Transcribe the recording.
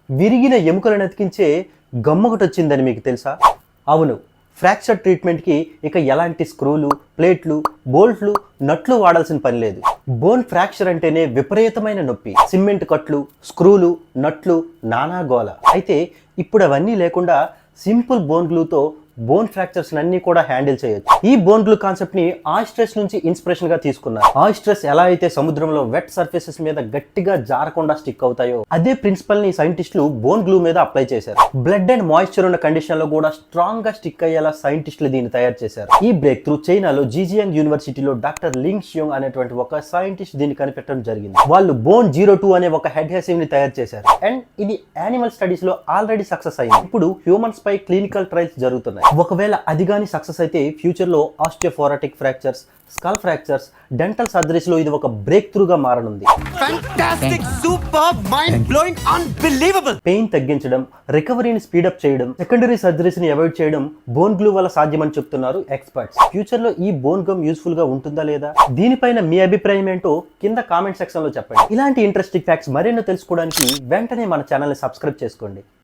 విరిగిన ఎముకలను అతికించే గమ్మొకటొచ్చిందని మీకు తెలుసా? అవును, ఫ్రాక్చర్ ట్రీట్మెంట్కి ఇక ఎలాంటి స్క్రూలు, ప్లేట్లు, బోల్ట్లు, నట్లు వాడాల్సిన పని లేదు. బోన్ ఫ్రాక్చర్ అంటేనే విపరీతమైన నొప్పి, సిమెంట్ కట్లు, స్క్రూలు, నట్లు, నానా గోల. అయితే ఇప్పుడు అవన్నీ లేకుండా సింపుల్ బోన్ గ్లూతో బోన్ ఫ్రాక్చర్స్ అన్ని కూడా హ్యాండిల్ చేయొచ్చు. ఈ బోన్ గ్లూ కాన్సెప్ట్ ని ఆయిస్ట్రెస్ నుంచి ఇన్స్పిరేషన్ గా తీసుకున్నారు. ఆయిస్ట్రెస్ ఎలా అయితే సముద్రంలో వెట్ సర్ఫేసెస్ మీద గట్టిగా జారకుండా స్టిక్ అవుతాయో, అదే ప్రిన్సిపల్ ని సైంటిస్టులు బోన్ గ్లూ మీద అప్లై చేశారు. బ్లడ్ అండ్ మాయిశ్చర్ ఉన్న కండిషన్ లో కూడా స్ట్రాంగ్ గా స్టిక్ అయ్యేలా సైంటిస్టులు దీన్ని తయారు చేశారు. ఈ బ్రేక్ త్రూ చైనాలో జీజియాంగ్ యూనివర్సిటీలో డాక్టర్ లింగ్ షియోంగ్ అనేటువంటి ఒక సైంటిస్ట్ దీన్ని కనిపెట్టడం జరిగింది. వాళ్ళు బోన్ 02 అనే ఒక అడ్హెసివ్ ని తయారు చేశారు. అండ్ ఇది యానిమల్ స్టడీస్ లో ఆల్రెడీ సక్సెస్ అయింది. ఇప్పుడు హ్యూమన్స్ పై క్లినికల్ ట్రయల్స్ జరుగుతున్నాయి. ఒకవేళ అది గాని సక్సెస్ అయితే ఫ్యూచర్ లో osteoporotic fractures, skull fractures, dental surgeries లో ఇది ఒక బ్రేక్ త్రూ గా మారనుంది. Fantastic, superb, mind-blowing, unbelievable. Pain తగ్గించడం, రికవరీని స్పీడప్ చేయడం, సెకండరీ సర్జరీస్ ని అవాయిడ్ చేయడం బోన్ గ్లూ వల్ల సాధ్యమని చెప్తున్నారు ఎక్స్పర్ట్స్. ఫ్యూచర్ లో ఈ బోన్ గమ్ యూస్ఫుల్ గా ఉంటుందా లేదా? దీనిపైన మీ అభిప్రాయం ఏంటో కింద కామెంట్ సెక్షన్ లో చెప్పండి. ఇలాంటి ఇంట్రెస్టింగ్ ఫ్యాక్ట్స్ మరెన్నో తెలుసుకోవడానికి వెంటనే మన ఛానల్ ని సబ్స్క్రైబ్ చేసుకోండి.